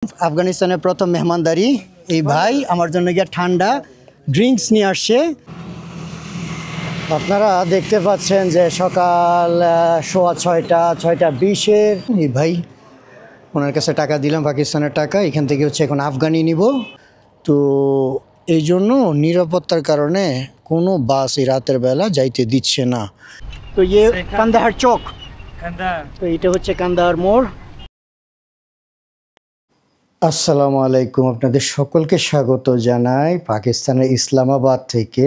আফগানিস্তানের প্রথম মেহমানদারি এই ভাই আমার জন্য গিয়ে ঠান্ডা ড্রিঙ্কস নিয়ে আসছে। আপনারা দেখতে পাচ্ছেন যে সকাল 6:20 এই ভাই ওনার কাছে টাকা দিলাম, পাকিস্তানের টাকা। এখান থেকে হচ্ছে এখন আফগানি নিব, তো এই জন্য নিরাপত্তার কারণে কোনো বাস এই রাতের বেলা যাইতে দিচ্ছে না। তো ইয়ে কান্দাহার চক, তো এটা হচ্ছে কান্দাহার মোড়। আসসালামু আলাইকুম, আপনাদের সকলকে স্বাগত জানাই পাকিস্তানের ইসলামাবাদ থেকে।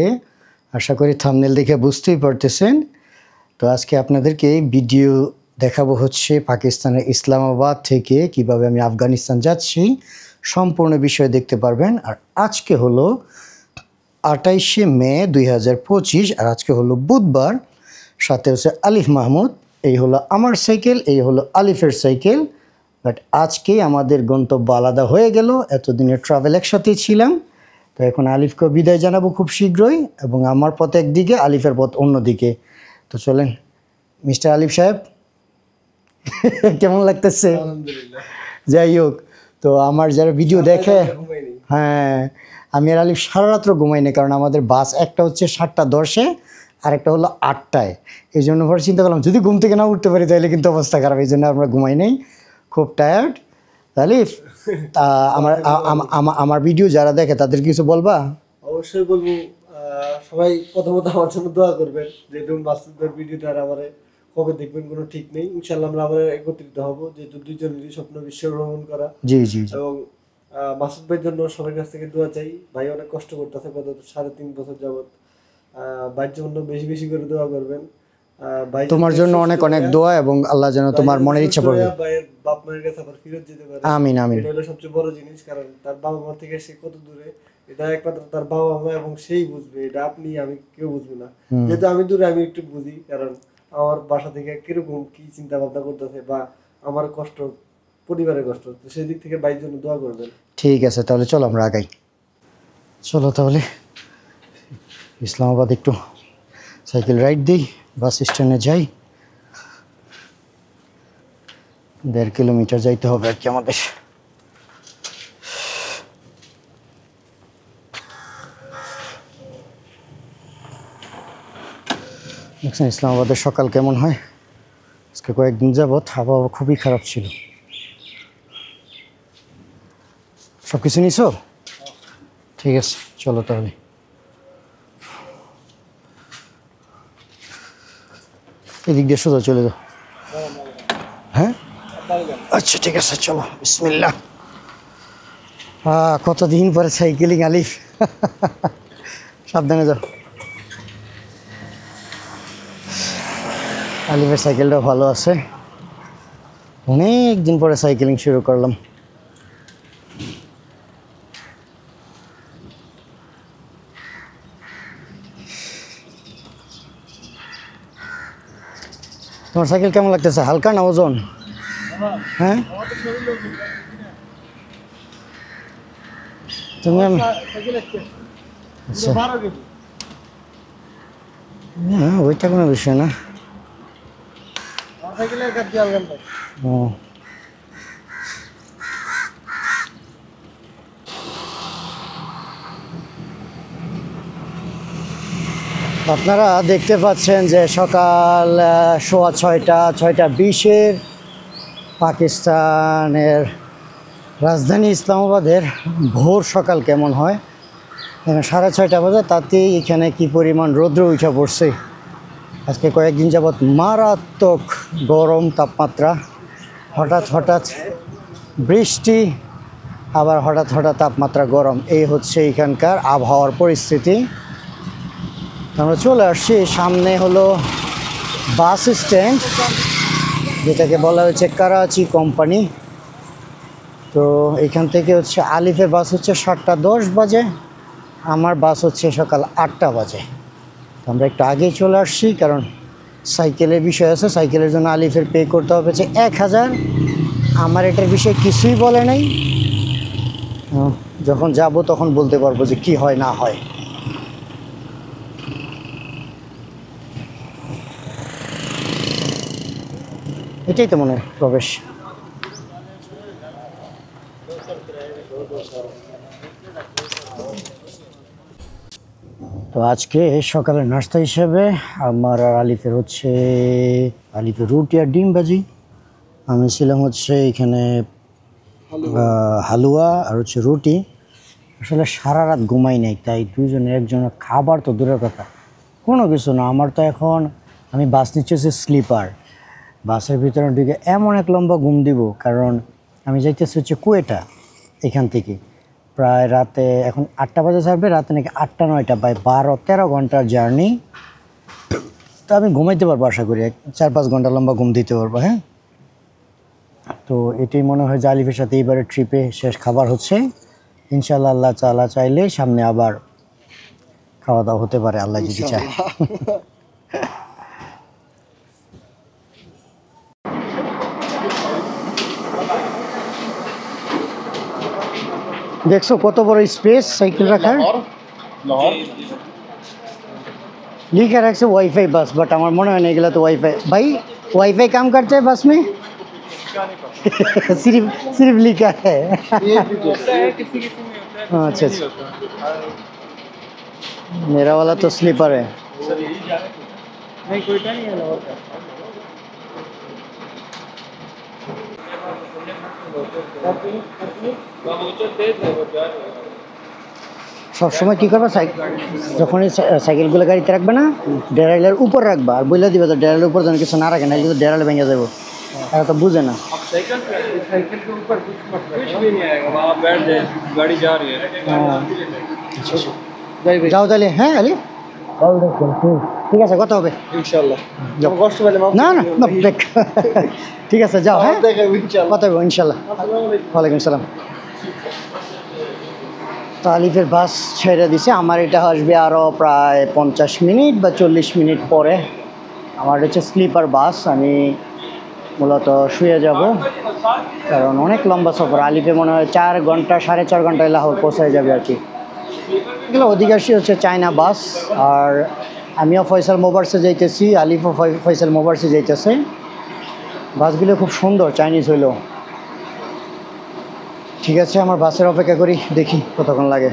আশা করি থাম্বনেল দেখে বুঝতেই পারতেছেন। তো আজকে আপনাদেরকে ভিডিও দেখাবো হচ্ছে পাকিস্তানের ইসলামাবাদ থেকে কিভাবে আমি আফগানিস্তান যাচ্ছি, সম্পূর্ণ বিষয় দেখতে পারবেন। আর আজকে হলো 28শে মে 2025, আর আজকে হলো বুধবার। সাথে হচ্ছে আলিফ মাহমুদ, এই হলো আমার সাইকেল, এই হলো আলিফের সাইকেল। বাট আজকেই আমাদের গন্তব্য আলাদা হয়ে গেল। এতদিনের ট্রাভেল একসাথেই ছিলাম, তো এখন আলিফকে বিদায় জানাবো খুব শীঘ্রই, এবং আমার পথ একদিকে, আলিফের পথ অন্যদিকে। তো চলেন মিস্টার আলিফ সাহেব, কেমন লাগতেছে? যাই হোক, তো আমার যারা ভিডিও দেখে, হ্যাঁ আমি আর আলিফ সারা রাত্র ঘুমাইনি, কারণ আমাদের বাস একটা হচ্ছে 7:10-এ আর একটা হলো 8টায়। এই জন্য পরে চিন্তা করলাম যদি ঘুম থেকে না উঠতে পারি তাহলে কিন্তু অবস্থা খারাপ, এই জন্য আমরা ঘুমাই নেই, খুব টায়ার্ড। আলিফ, আমার ভিডিও যারা দেখে তাদের কিছু বলবা? অবশ্যই বলবো, সবাই প্রথমত আমার জন্য দোয়া করবেন। যেহেতু মাসুদের ভিডিওটা আমার কবে দেখবেন কোনো ঠিক নেই, ইনশাল্লাহ আমরা আবার একত্রিত হব, যেহেতু দুইজনেরই স্বপ্ন বিশ্ব ভ্রমণ করা। জি জি। এবং মাসুদ ভাইয়ের জন্য সবার কাছ থেকে দোয়া চাই। ভাই অনেক কষ্ট করতেছে গত 3.5 বছর যাবত। ভাইয়ের জন্য বেশি বেশি করে দোয়া করবেন। ভাই তোমার জন্য অনেক অনেক দোয়া, এবং আল্লাহ যেন তোমার মনের ইচ্ছা পূরণ করে। ভাইয়ের বাপ মায়ের কাছে আবার ফিরত যেতে পারে। আমিন আমিন। এটা হলো সবচেয়ে বড় জিনিস, কারণ তার বাবা মা থেকে সে কত দূরে এটা একমাত্র তার বাবা মা এবং সেই বুঝবে, এটা আপনি আমি কেউ বুঝবে না। যেহেতু আমি দূরে, আমি একটু বুঝি, কারণ আমার বাসা থেকে কিরকম কি চিন্তা ভাবনা করতেছে বা আমার কষ্ট, পরিবারের কষ্ট, তো সেই দিক থেকে ভাইয়ের জন্য দোয়া করবেন। ঠিক আছে, তাহলে চলো আমরা আগাই। চলো তাহলে ইসলামাবাদ একটু সাইকেল রাইড দিই, বাস স্ট্যান্ডে যাই। 1.5 কিলোমিটার যাইতে হবে আর কি আমাদের। দেখছেন ইসলামাবাদের সকাল কেমন হয়? আজকে কয়েকদিন যাবৎ আবহাওয়া খুবই খারাপ ছিল। সব কিছু নিছো? ঠিক আছে, চলো তাহলে। এদিক দিয়ে সোজা চলে যাও। হ্যাঁ আচ্ছা ঠিক আছে, চলো বিসমিল্লাহ। কতদিন পরে সাইকেলিং আলিফ। সাবধানে যাও। আলিফের সাইকেলটাও ভালো আছে, অনেক দিন পরে সাইকেলিং শুরু করলাম। তোমার সাইকেল কেমন লাগতেছে, হালকা না ওজন? হ্যাঁ তুমি আচ্ছা, হ্যাঁ ওইটা কোনো বিষয় না। ও আপনারা দেখতে পাচ্ছেন যে সকাল 6:20 পাকিস্তানের রাজধানী ইসলামাবাদের ভোর সকাল কেমন হয়। 6:30 বাজে, তাতেই এখানে কি পরিমাণ রৌদ্র উঠে পড়ছে। আজকে কয়েকদিন যাবৎ মারাত্মক গরম তাপমাত্রা, হঠাৎ হঠাৎ বৃষ্টি, আবার হঠাৎ হঠাৎ তাপমাত্রা গরম, এই হচ্ছে এখানকার আবহাওয়ার পরিস্থিতি। আমরা চলে আসছি, সামনে হলো বাস স্ট্যান্ড, যেটাকে বলা হয়েছে করাচি কোম্পানি। তো এখান থেকে হচ্ছে আলিফের বাস হচ্ছে 7:10 বাজে, আমার বাস হচ্ছে সকাল 8টা বাজে। তো আমরা একটু আগেই চলে আসছি, কারণ সাইকেলের বিষয় আছে, সাইকেলের জন্য আলিফের পে করতে হবে যে 1000। আমার এটার বিষয়ে কিছুই বলে নাই, যখন যাব তখন বলতে পারবো যে কি হয় না হয়। এটাই তো মনে হয় প্রবেশ। তো আজকে সকালের নাস্তা হিসেবে আমার আর আলিফের হচ্ছে আলিফের রুটি আর ডিম ভাজি, আমি ছিলাম হচ্ছে এখানে হালুয়া আর হচ্ছে রুটি। আসলে সারা রাত ঘুমাই নাই, তাই দুইজনের একজনের খাবার তো দূরের কথা, কোনো কিছু না। আমার তো এখন আমি বাস নিচ্ছি হচ্ছে স্লিপার, বাসের ভিতরে ঢুকে এমন এক লম্বা ঘুম দিব, কারণ আমি যাইতেছি হচ্ছে কুয়েটা এখান থেকে প্রায় রাতে এখন 8টা বাজে ছাড়বে, রাতে নাকি 8টা 9টা, প্রায় 12-13 ঘন্টার জার্নি। তো আমি ঘুমাইতে পারবো, আশা করি 4-5 ঘন্টা লম্বা ঘুম দিতে পারবো। হ্যাঁ, তো এটাই মনে হয় যে আলিফের সাথে এইবারের ট্রিপে শেষ খাবার হচ্ছে। ইনশাল্লাহ আল্লাহ তাআলা চাইলে সামনে আবার খাওয়া দাওয়া হতে পারে, আল্লাহ যদি চায়। দেখছো কত বড় স্পেস সাইকেল রাখার, लिखा रखे वाईफाई बस, बट हमारे मन में नहीं गला तो वाईफाई भाई वाईफाई काम करते हैं बस में। सिर्फ सिर्फ लिखा है। अच्छा अच्छा, मेरा वाला तो स्लीपर है। नहीं कोई नहीं है। সবসময় কী করবা, যখনই সাইকেলগুলো গাড়িতে রাখবে না, ডেরাইলের উপর রাখবা, আর বইলে দিবে তো ডেরাইলের উপর যেন কিছু না রাখে, না কিন্তু ডেরাইল ভেঙে যাবো, এরা তো বুঝে না। যাও তাহলে। হ্যাঁ আলি, ঠিক আছে, কত হবে ইনশাআল্লাহ। কষ্ট পেলে না না না, ঠিক আছে যাও। হ্যাঁ কত হবে ইনশাল্লাহ। ওয়ালাইকুম সালাম। তো আলিফের বাস ছেড়ে দিছে, আমার এটা আসবে আরও প্রায় 50 মিনিট বা 40 মিনিট পরে। আমার হচ্ছে স্লিপার বাস, আমি মূলত শুয়ে যাব, কারণ অনেক লম্বা সফর। আলিফে মনে হয় 4 ঘন্টা 4.5 ঘন্টায় লাহোর পৌঁছায় যাবে আর কি। এগুলো অধিকাংশই হচ্ছে চায়না বাস, আর আমিও ফয়সাল মোবার্সে যাইতেছি, আলিফও ফয়সাল মোবার্সে যাইতেছে। বাসগুলো খুব সুন্দর, চাইনিজ হইলেও। ঠিক আছে, আমার বাসের অপেক্ষা করি, দেখি কতক্ষণ লাগে।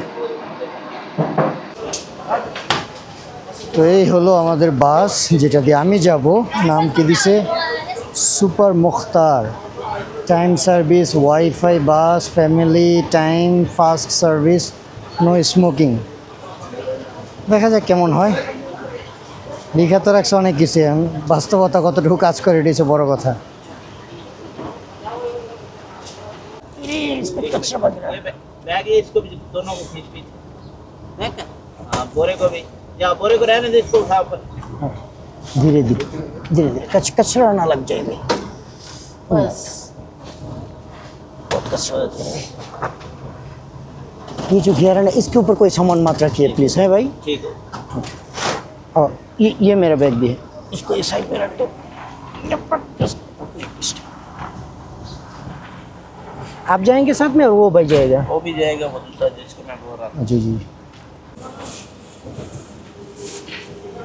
তো এই হলো আমাদের বাস, যেটা দিয়ে আমি যাব। নাম কি দিছে, super Mukhtar, time service, wifi bus, family time, fast service, no smoking. দেখা যাক কেমন হয়। লিখা তো রাখছে অনেক কিছু, বাস্তবতা কতটুকু কাজ করে এটাই বড় কথা। बैग है इसको भी दोनों को खींच खींच देख। हाँ बोरे को भी या बोरे को रहने दे, इसको उठा ऊपर। धीरे धीरे धीरे धीरे, कचरा ना लग जाएगी। बस बहुत कचरा होता है। ये जो घेरा है इसके ऊपर कोई सामान मत रखिए प्लीज, है भाई। ठीक है। और ये मेरा बैग भी है, इसको इस साइड में रख दो। आप जाएंगे साथ में और वो भाई जाएगा? वो भी जाएगा, वो दूसरा जिसको मैं बोल रहा था। जी जी,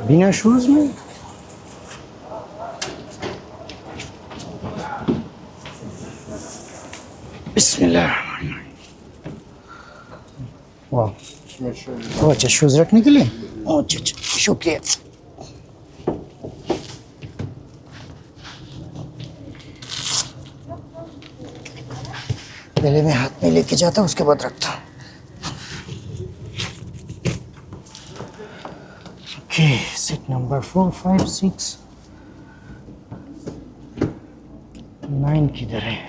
बिना शूज में। बिस्मिल्लाह। वाह, वो अच्छा शूज रखने के लिए। अच्छा अच्छा, शुक्रिया। पहले मैं हाथ में लेके जाता हूँ, उसके बाद रखता हूँ। ओके, सीट नंबर 4, 5, 6, 9 किधर है?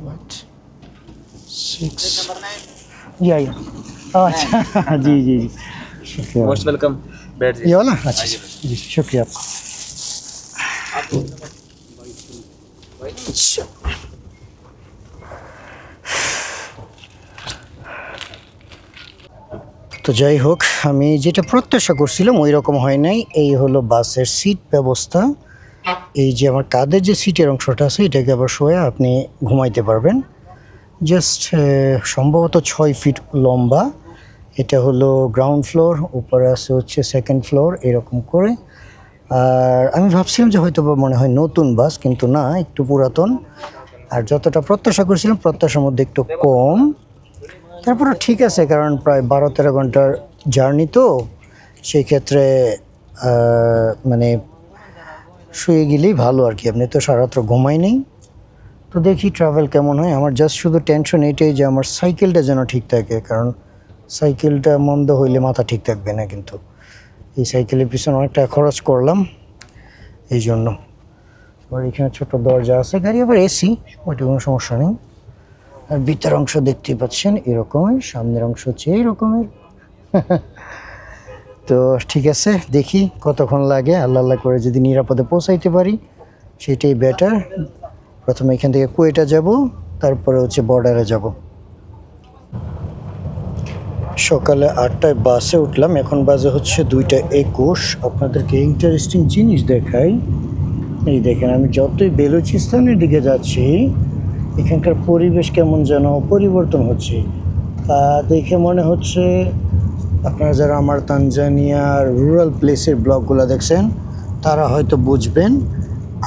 What? 6 या अच्छा। जी जी जी, शुक्रिया। मोस्ट वेलकम, बैठ ये वाला? अच्छा जी, शुक्रिया आपका। अच्छा, তো যাই হোক, আমি যেটা প্রত্যাশা করছিলাম ওই রকম হয় নাই। এই হলো বাসের সিট ব্যবস্থা। এই যে আমার কাঁধের যে সিটের অংশটা আছে, এটাকে আবার শোয়া আপনি ঘুমাইতে পারবেন। জাস্ট সম্ভবত 6 ফিট লম্বা। এটা হলো গ্রাউন্ড ফ্লোর, উপরে আছে হচ্ছে সেকেন্ড ফ্লোর, এরকম করে। আর আমি ভাবছিলাম যে হয়তো মনে হয় নতুন বাস, কিন্তু না, একটু পুরাতন। আর যতটা প্রত্যাশা করেছিলাম প্রত্যাশার মধ্যে একটু কম, তারপরে ঠিক আছে, কারণ প্রায় 12-13 ঘন্টার জার্নি তো সেই ক্ষেত্রে মানে শুয়ে গেলেই ভালো আর কি। আপনি তো সারারাত্র ঘুমাই নেই, তো দেখি ট্রাভেল কেমন হয়। আমার জাস্ট শুধু টেনশন এইটাই যে আমার সাইকেলটা যেন ঠিক থাকে, কারণ সাইকেলটা মন্দ হইলে মাথা ঠিক থাকবে না। কিন্তু এই সাইকেলের পিছনে অনেক টাকা খরচ করলাম এই জন্য। আর এখানে ছোট দরজা আছে, গাড়ি আবার এসি, ওইটা কোনো সমস্যা নেই। আর ভিতর অংশ দেখতেই পাচ্ছেন এরকমের, সামনের অংশ হচ্ছে এইরকমের। তো ঠিক আছে, দেখি কতক্ষণ লাগে। আল্লাহ আল্লাহ করে যদি নিরাপদে পৌঁছাইতে পারি সেটাই বেটার। প্রথমে এখান থেকে কুয়েটা যাব, তারপরে হচ্ছে বর্ডারে যাব। সকালে 8টায় বাসে উঠলাম, এখন বাজে হচ্ছে 2টা 21। আপনাদেরকে ইন্টারেস্টিং জিনিস দেখাই। এই দেখেন, আমি যতই বেলুচিস্তানের দিকে যাচ্ছি এখানকার পরিবেশ কেমন যেন পরিবর্তন হচ্ছে। দেখে মনে হচ্ছে, আপনারা যারা আমার তানজানিয়ার রুরাল প্লেসের ব্লগগুলো দেখছেন তারা হয়তো বুঝবেন।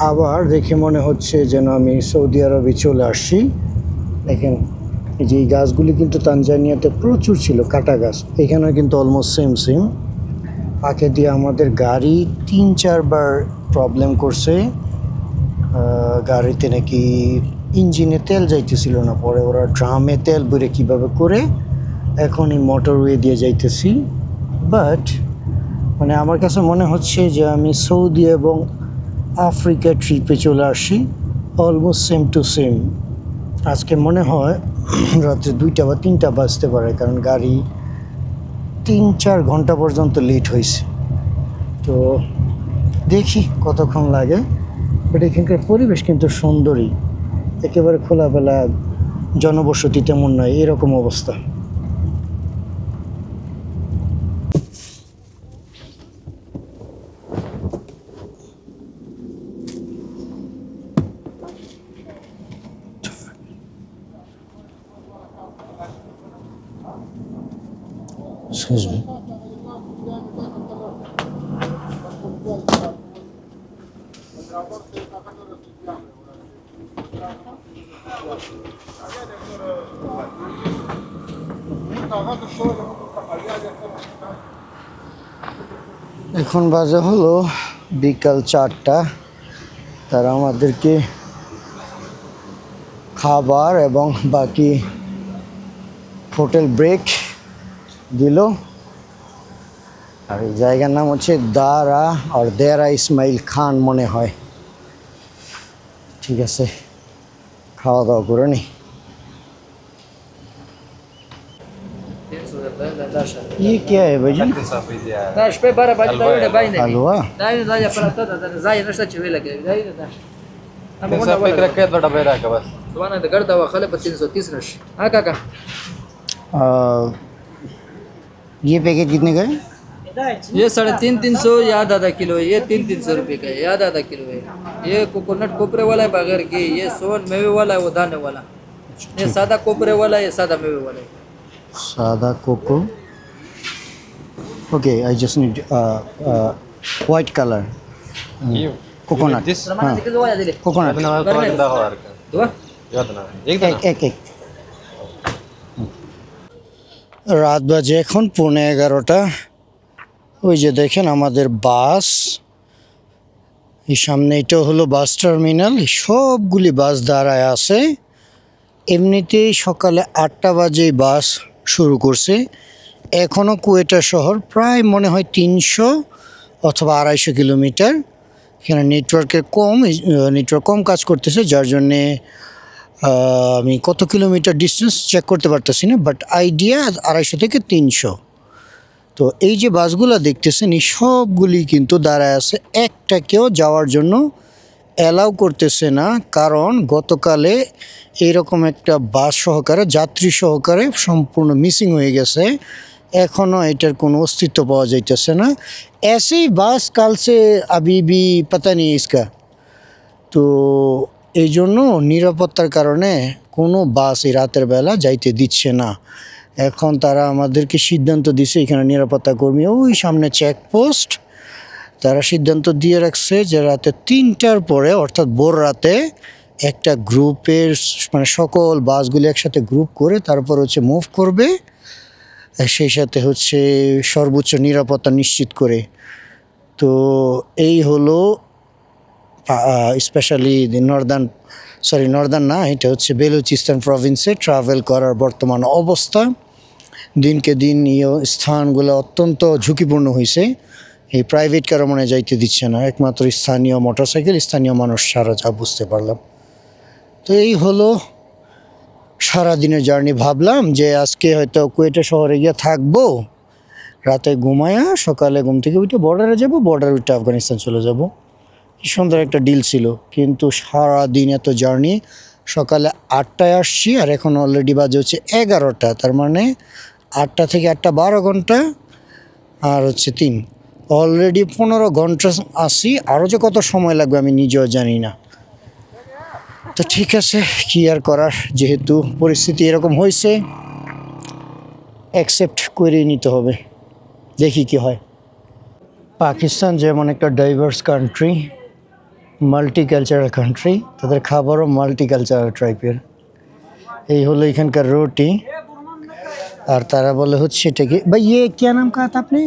আবার দেখে মনে হচ্ছে যেন আমি সৌদি আরবে চলে আসছি। দেখেন এই যে এই গাছগুলি কিন্তু তানজানিয়াতে প্রচুর ছিল, কাটা গাছ, এখানেও কিন্তু অলমোস্ট সেম। পাকে দিয়ে আমাদের গাড়ি 3-4 বার প্রবলেম করছে। গাড়িতে নাকি ইঞ্জিনে তেল যাইতেছিল না, পরে ওরা ড্রামে তেল ভরে কীভাবে করে এখন এই মোটরওয়ে দিয়ে যাইতেছি। বাট মানে আমার কাছে মনে হচ্ছে যে আমি সৌদি এবং আফ্রিকা ট্রিপে চলে আসি, অলমোস্ট সেম টু সেম। আজকে মনে হয় রাত্রে 2টা বা 3টা বাজতে পারে, কারণ গাড়ি 3-4 ঘন্টা পর্যন্ত লেট হয়েছে। তো দেখি কতক্ষণ লাগে। বাট এখানকার পরিবেশ কিন্তু সুন্দরই, একেবারে খোলাবেলা, জনবসতি তেমন নয়, এরকম অবস্থা। Excuse me. এখন বাজে হলো বিকাল 4টা। তারা আমাদেরকে খাবার এবং বাকি হোটেল ব্রেক দিল। আর এই জায়গার নাম হচ্ছে দারা আর দেরা ইসমাইল খান মনে হয়। ঠিক আছে, খাওয়া দাওয়া করে নি। ये क्या है भाई? Daš pe bara bajta da bajne. Halwa. Daj da ja para to da zaj nešto će velike. Daj da. Amo Pensa pe craquet bada beira ka bas. Dwana da garda wa khale 330 rush. हां काका. ये packet कितने का है? ये 350 या आधा kilo है, ये 300 रुपए का है, या आधा किलो है। ये कोकोनट कोपरे वाला है बगैर के, ये सोन मेवे वाला है, वो दाने वाला। ये सादा कोपरे वाला है, ये सादा मेवे वाला है। सादा cocoa. Okay, I just need white color. Coconut. This Ramana dikhe do ya dile. Coconut. adna wa ko da ho arka. Dua. Yadna. Ekdana. এক রাত বাজে এখন 11:15। ওই যে দেখেন আমাদের বাস, এই সামনে এটা হলো বাস টার্মিনাল, সবগুলি বাস দাঁড়ায় আছে। এমনিতেই সকালে 8টা বাজে বাস শুরু করছে। এখনও কুয়েটা শহর প্রায় মনে হয় 300 অথবা 250 কিলোমিটার। এখানে নেটওয়ার্ক কম কাজ করতেছে, যার জন্যে আমি কত কিলোমিটার ডিস্টেন্স চেক করতে পারতেছি না, বাট আইডিয়া 250 থেকে 300। তো এই যে বাসগুলো দেখতেছেন এই সবগুলি কিন্তু দাঁড়ায় আছে, একটাকেও যাওয়ার জন্য অ্যালাউ করতেছে না। কারণ গতকালে এইরকম একটা বাস সহকারে, যাত্রী সহকারে সম্পূর্ণ মিসিং হয়ে গেছে, এখনও এটার কোনো অস্তিত্ব পাওয়া যাইতেছে না। ऐसी বাস কাল সে अभी भी पता नहीं इसका। তো এই জন্য নিরাপত্তার কারণে কোনো বাস এই রাতের বেলা যাইতে দিচ্ছে না। এখন তারা আমাদেরকে সিদ্ধান্ত দিছে, এখানে নিরাপত্তা কর্মী ওই সামনে চেকপোস্ট, তারা সিদ্ধান্ত দিয়ে রাখছে যে রাতে 3টার পরে অর্থাৎ ভোর রাতে একটা গ্রুপের মানে সকল বাসগুলি একসাথে গ্রুপ করে তারপর হচ্ছে মুভ করবে, সেই সাথে হচ্ছে সর্বোচ্চ নিরাপত্তা নিশ্চিত করে। তো এই হলো স্পেশালি নর্দার্ন না, এটা হচ্ছে বেলুচিস্তান প্রভিন্সে ট্রাভেল করার বর্তমান অবস্থা। দিনকে দিন স্থানগুলো অত্যন্ত ঝুঁকিপূর্ণ হয়েছে। এই প্রাইভেট কারো মনে যাইতে দিচ্ছে না, একমাত্র স্থানীয় মোটরসাইকেল, স্থানীয় মানুষ ছাড়া, যা বুঝতে পারলাম। তো এই হলো সারাদিনের জার্নি। ভাবলাম যে আজকে হয়তো কুয়েটা শহরে গিয়ে থাকবো, রাতে ঘুমায়া সকালে ঘুম থেকে উঠে বর্ডারে যাব, বর্ডার উঠে আফগানিস্তান চলে যাব। কি সুন্দর একটা ডিল ছিল, কিন্তু সারাদিন এত জার্নি। সকালে 8টায় আসছি আর এখন অলরেডি বাজে হচ্ছে 11টা, তার মানে 8টা থেকে 8টা 12 ঘন্টা আর হচ্ছে 3, অলরেডি 15 ঘন্টা আসি। আরও যে কত সময় লাগবে আমি নিজেও জানি না। তো ঠিক আছে, কি আর করার, যেহেতু পরিস্থিতি এরকম হয়েছে অ্যাকসেপ্ট করে নিতে হবে, দেখি কি হয়। পাকিস্তান যেমন একটা ডাইভার্স কান্ট্রি, মাল্টিকালচারাল কান্ট্রি, তাদের খাবারও মাল্টিকালচারাল টাইপের। এই হলো এখানকার রুটি, আর তারা বলে হচ্ছে এটাকে ভাই ইয়ে क्या नाम कहा था आपने?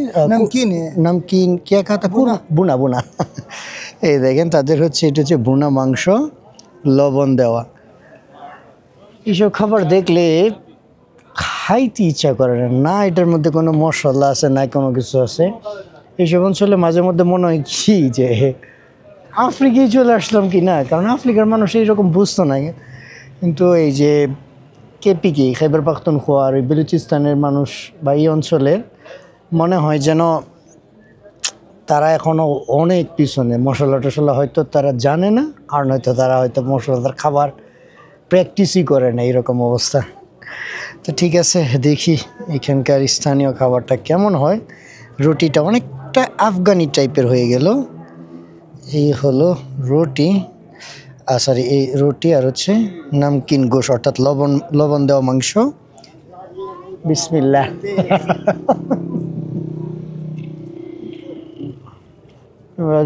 नमकीन क्या कहा था? বুনা বুনা। এই দেখেন তাদের হচ্ছে এটা হচ্ছে বুনা মাংস, লবণ দেওয়া। এইসব খাবার দেখলে খাইতে ইচ্ছা করে না, না এটার মধ্যে কোনো মশলা আছে না কোনো কিছু আছে। এইসব অঞ্চলে মাঝে মধ্যে মনে হয় কি যে আফ্রিকায় চলে আসলাম কি না, কারণ আফ্রিকার মানুষ এইরকম বুঝতো না। কিন্তু এই যে কেপিকে খাইবার পাখতুনখোয়া আর ওই বেলুচিস্তানের মানুষ বা এই অঞ্চলের মনে হয় যেন তারা এখনও অনেক পিছনে। মশলা টশলা হয়তো তারা জানে না, আর নয়তো তারা হয়তো মশলাদার খাবার প্র্যাকটিসই করে না, এরকম অবস্থা। তো ঠিক আছে, দেখি এখানকার স্থানীয় খাবারটা কেমন হয়। রুটিটা অনেকটা আফগানি টাইপের হয়ে গেল। এই হলো রুটি, সরি এই রুটি আর হচ্ছে নামকিন গোশ অর্থাৎ লবণ দেওয়া মাংস। বিসমিল্লাহ।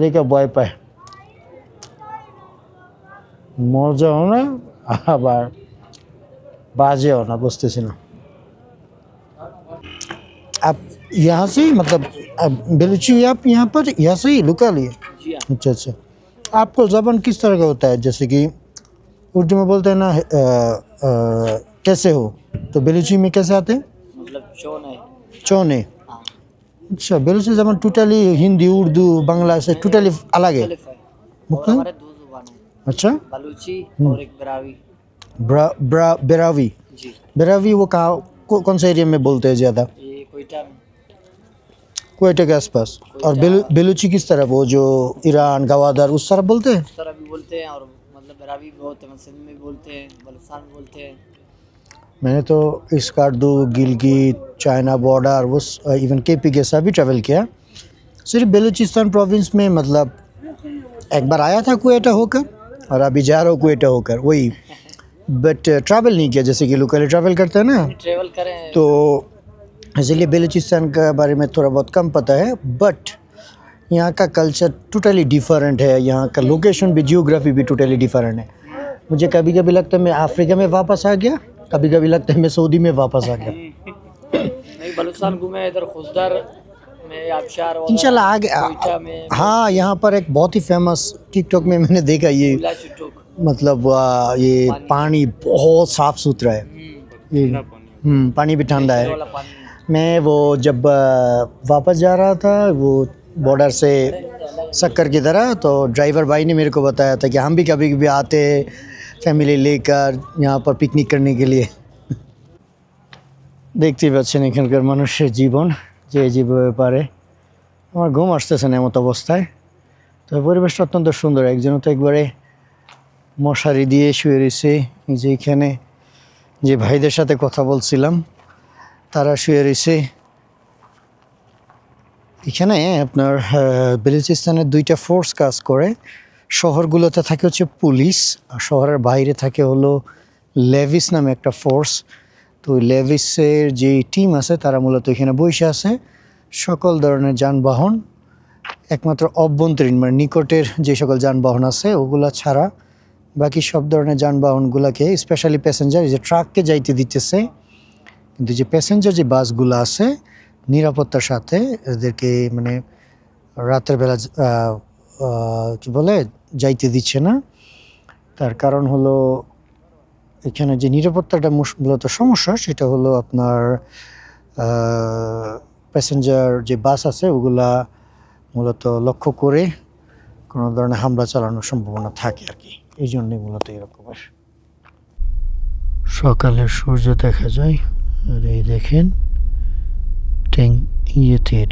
দেখে ভয় পায়, মজাও না আবার বাজেও না, বুঝতেছি না। आप यहाँ से मतलब बेलूची आप यहाँ पर यहाँ से ही लुका लिए? अच्छा अच्छा। आपको ज़बान किस तरह का होता है? जैसे कि उर्दू में बोलते हैं ना कैसे हो, तो बेलूची में कैसे आते हैं? मतलब चोने चौने। अच्छा, बेलूची ज़बान टोटली हिंदी उर्दू बांग्ला से टोटली अलग है। मुख्तलिफ? हमारे दो जुबान है, अच्छा, बलूची और एक बरावी। बेरावी। जी, बेरावी वो कहाँ कौन से एरिया में बोलते हैं ज़्यादा? ये कोयटा में। कोयटा के आसपास। और बेलूची किस तरफ, वो जो ईरान गवादर उस तरफ बोलते हैं? उस तरह भी बोलते हैं, और मतलब बरावी भी बोलते हैं, सिंध में भी बोलते हैं, बलूचिस्तान में बोलते हैं। मैंने तो स्कार्दू, गिलगित, चाइना बॉर्डर, वो इवन केपी के साथ भी ट्रैवल किया। सिर्फ बेलूचिस्तान प्रोविंस में मतलब एक बार आया था कुएटा होकर, और अभी जा रहा हूँ कुएटा होकर, वही। बट ट्रैवल नहीं किया, जैसे कि लोकली ट्रैवल करते हैं ना, ट्रेवल करें तो इसलिए बेलूचिस्तान के बारे में थोड़ा बहुत कम पता है। बट यहाँ का कल्चर टोटली डिफरेंट है, यहाँ का लोकेशन भी, जियोग्राफी भी टोटली डिफरेंट है। मुझे कभी कभी लगता है मैं अफ्रीका में वापस आ गया, कभी कभी लगता है मैं सऊदी में वापस आ गया। नहीं, बलूचिस्तान घूमे, इधर खुसदर में, आबशार वगैरह, इंशाल्लाह आगे कोयटा में, हाँ, यहाँ पर एक बहुत ही फेमस टिकटॉक में मैंने देखा ये, उला चुटुक। मतलब ये पानी बहुत साफ़ सुथरा है, ये पानी भी ठंडा है। वाला पानी मैं वो जब वापस जा रहा था वो बॉर्डर से सक्कर की तरह, तो ड्राइवर भाई ने मेरे को बताया था कि हम भी कभी कभी आते हैं फैमिली लेकर यहाँ पर पिकनिक करने के लिए। দেখতেই পাচ্ছেন এখানকার মানুষের জীবন, যে যেভাবে পারে। আমার ঘুম আসতেছে না এমত অবস্থায়। তো পরিবেশটা অত্যন্ত সুন্দর। একজনও তো একবারে মশারি দিয়ে শুয়ে রয়েছে, এই যে এখানে যে ভাইদের সাথে কথা বলছিলাম তারা শুয়ে রয়েছে এখানে। আপনার বেলুচিস্তানের 2টা ফোর্স কাজ করে। শহরগুলোতে থাকে হচ্ছে পুলিশ, আর শহরের বাইরে থাকে হলো লেভিস নামে একটা ফোর্স। তো লেভিসের যে টিম আছে তারা মূলত এখানে বসে আছে। সকল ধরনের যানবাহন, একমাত্র অভ্যন্তরীণ মানে নিকটের যে সকল যানবাহন আছে ওগুলো ছাড়া বাকি সব ধরনের যানবাহনগুলোকে স্পেশালি প্যাসেঞ্জার এই যে ট্রাককে যাইতে দিতেছে, কিন্তু যে প্যাসেঞ্জার যে বাসগুলো আছে নিরাপত্তার সাথে এদেরকে মানে রাতের বেলা কি বলে যাইতে দিচ্ছে না। তার কারণ হলো এখানে যে নিরাপত্তাটা মূলত সমস্যা, সেটা হলো আপনার প্যাসেঞ্জার যে বাস আছে ওগুলা মূলত লক্ষ্য করে কোনো ধরনের হামলা চালানোর সম্ভাবনা থাকে আর কি, এই জন্যই মূলত এরকমের। সকালের সূর্য দেখা যায়, আর এই দেখেন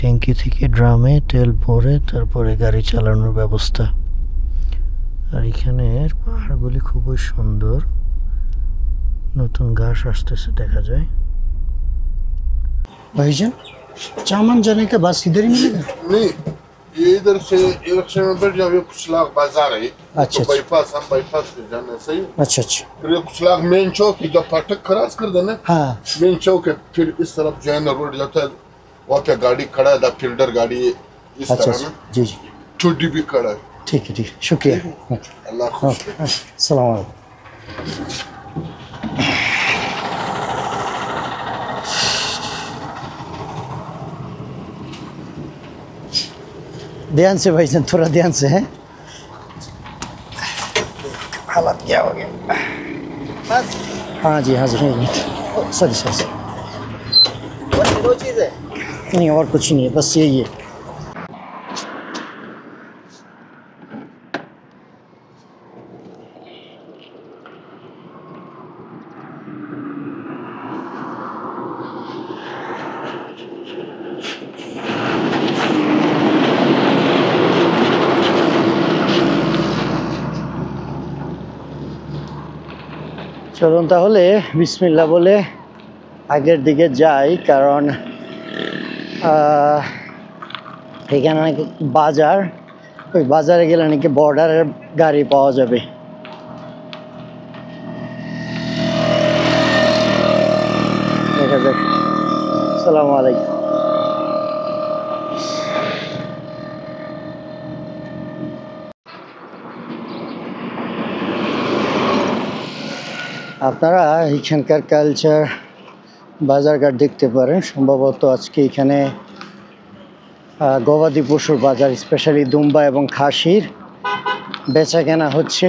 ট্যাঙ্কি থেকে ড্রামে তেল ভরে তারপরে গাড়ি চালানোর ব্যবস্থা। আর এখানের পাহাড়গুলি খুবই সুন্দর, নতুন ঘাস আসতেছে দেখা যায়। भाईजान चामन जाने के बाद सीधे ही मिलेगा? नहीं, ये इधर से एक रिक्शे में बैठ जाओ, ये कुशलाग बाजार है। अच्छा, तो बाईपास, हम बाईपास पे जाना है, सही। अच्छा अच्छा। फिर ये कुशलाग मेन चौक की जब फाटक क्रॉस कर देना, हाँ मेन चौक है, फिर इस तरफ जो है ना रोड जाता है, वहाँ पे गाड़ी खड़ा है, द फील्डर गाड़ी है, इस अच्छा तरह अच्छा, में जी जी छोटी भी खड़ा है। ठीक है शुक्रिया। अल्लाह खुश रखे। अस्सलाम वालेकुम। ध्यान से भाईजान, थोड़ा ध्यान से है, हालात क्या हो गया? बस हाँ जी हाँ जी, सॉरी सॉरी सॉरी, दो चीज़ है। नहीं और कुछ नहीं है, बस यही है। চলুন তাহলে বিসমিল্লাহ বলে আগের দিকে যাই, কারণ এখানে নাকি বাজার, ওই বাজারে গেলে নাকি বর্ডারের গাড়ি পাওয়া যাবে। দেখা যাক। আসসালামু আলাইকুম। আপনারা এখানকার কালচার বাজারঘাট দেখতে পারেন। সম্ভবত আজকে এখানে গবাদি পশুর বাজার, স্পেশালি দুম্বা এবং খাসির বেচা কেনা হচ্ছে।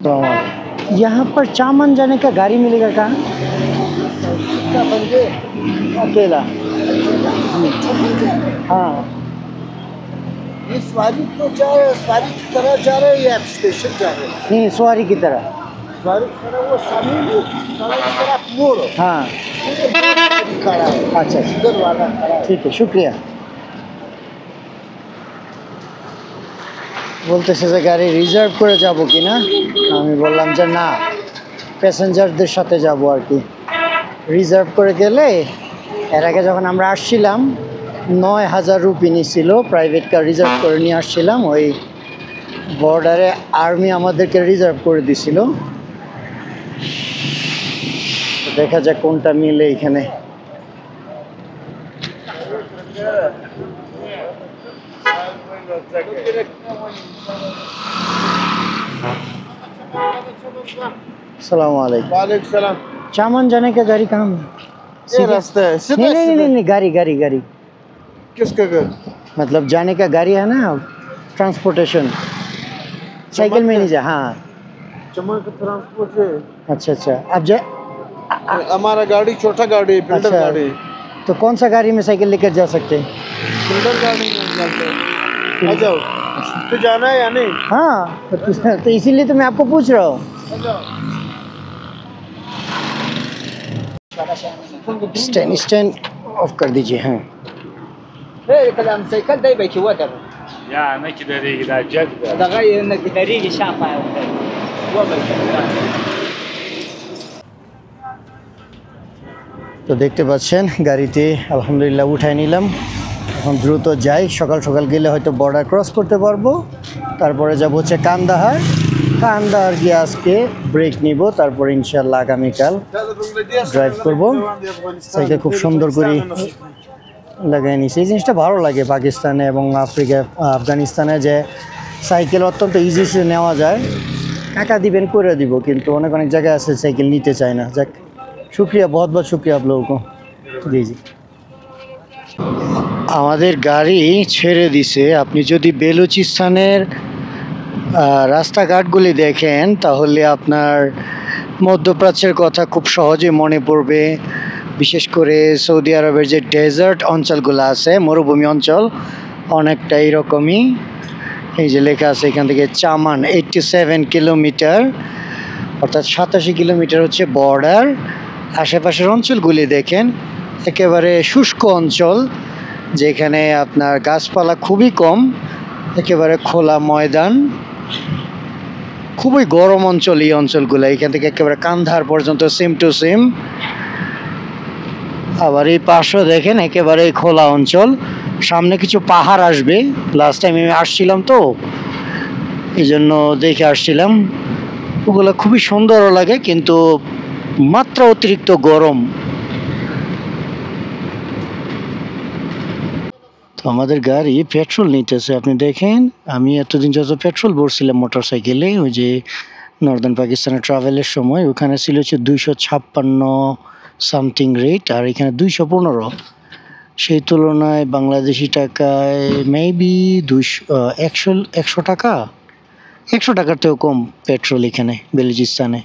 तो यहाँ पर चामन जाने का गाड़ी मिलेगा कहाँ? अकेला? हाँ, ये सवारी तो जा रहे, सवारी की तरह जा रहे या स्टेशन जा रहे? नहीं सवारी की तरह। सवारी की तरह वो सामने सवारी की तरह मोड़ हाँ खड़ा है, अच्छा इधर वाला खड़ा है। ठीक है शुक्रिया। বলতেছে যে গাড়ি রিজার্ভ করে যাব কি না, আমি বললাম যে না, প্যাসেঞ্জারদের সাথে যাব আর কি। রিজার্ভ করে গেলে, এর আগে যখন আমরা আসছিলাম 9,000 রুপি নিছিল, প্রাইভেট কার রিজার্ভ করে নিয়ে আসছিলাম, ওই বর্ডারে আর্মি আমাদেরকে রিজার্ভ করে দিছিল। দেখা যাক কোনটা মিলে এখানে। अस्सलाम वालेकुम। वालेकुम सलाम। चामन जाने का गाड़ी कहाँ है? ये रास्ता है सीधा नहीं नहीं नहीं नहीं, गाड़ी गाड़ी गाड़ी किसका घर? मतलब जाने का गाड़ी है ना, ट्रांसपोर्टेशन। साइकिल में नहीं जा। हाँ चमन का ट्रांसपोर्ट है। अच्छा अच्छा। अब जा हमारा गाड़ी छोटा गाड़ी है, फिल्टर अच्छा। गाड़ी। तो कौन सा गाड़ी में साइकिल लेकर जा सकते हैं? फिल्टर गाड़ी में जाते हैं। आ जाओ, तो जाना है या नहीं? हाँ तो इसीलिए तो मैं आपको पूछ रहा हूँ। आ जाओ। स्टैंड ऑफ कर दीजिए। हाँ كلام سيكل ده يبقى ودر يا انا كده ريق ده جد ده غير انك تريجي شافع তো দেখতে পাচ্ছেন গাড়িতে আলহামদুলিল্লাহ উঠায় নিলাম। এখন দ্রুত যাই, সকাল সকাল গেলে হয়তো বর্ডার ক্রস করতে পারবো। তারপরে যাব হচ্ছে কান্দাহার, কান্দাহার গিয়ে আজকে ব্রেক নিব, তারপর ইনশাল্লাহ আগামীকাল ড্রাইভ করব। সাইকেল খুব সুন্দর করে লাগাই নিছি। এই জিনিসটা ভালো লাগে পাকিস্তানে এবং আফগানিস্তানে, যে সাইকেল অত্যন্ত ইজি নেওয়া যায়। টাকা দিবেন করে দিব, কিন্তু অনেক অনেক জায়গায় আছে সাইকেল নিতে চায় না। যাক, শুক্রিয়া, বহুত বহুত শুক্রিয়া আপ লোগো। জি জি, আমাদের গাড়ি ছেড়ে দিছে। আপনি যদি বেলুচিস্তানের রাস্তাঘাটগুলি দেখেন তাহলে আপনার মধ্যপ্রাচ্যের কথা খুব সহজে মনে পড়বে। বিশেষ করে সৌদি আরবের যে ডেজার্ট অঞ্চলগুলো আছে, মরুভূমি অঞ্চল, অনেকটা এরকমই। এই যে লেখা আছে এখান থেকে চামান 87 কিলোমিটার, অর্থাৎ 87 কিলোমিটার হচ্ছে বর্ডার। আশেপাশের অঞ্চলগুলি দেখেন, একেবারে শুষ্ক অঞ্চল, যেখানে আপনার গাছপালা খুবই কম, একেবারে খোলা ময়দান, খুবই গরম অঞ্চল এই অঞ্চলগুলো। এখান থেকে একেবারে কান্ধার পর্যন্ত সেম টু সেম। আবার এই পাশেও দেখেন একেবারে খোলা অঞ্চল, সামনে কিছু পাহাড় আসবে। লাস্ট টাইম আমি আসছিলাম তো, এই জন্য দেখে আসছিলাম। ওগুলো খুবই সুন্দরও লাগে, কিন্তু মাত্রা অতিরিক্ত গরম। তো আমাদের গাড়ি পেট্রোল নিতেছে, আপনি দেখেন। আমি এতদিন যত পেট্রোল ভরছিলাম মোটর সাইকেলে, ওই যে নর্দার্ন পাকিস্তানের ট্রাভেলের সময়, ওখানে ছিল হচ্ছে 256 সামথিং রেট, আর এখানে 215। সেই তুলনায় বাংলাদেশি টাকায় মেবি 100 টাকা, 100 টাকার থেকেও কম পেট্রোল এখানে বেলুচিস্তানে।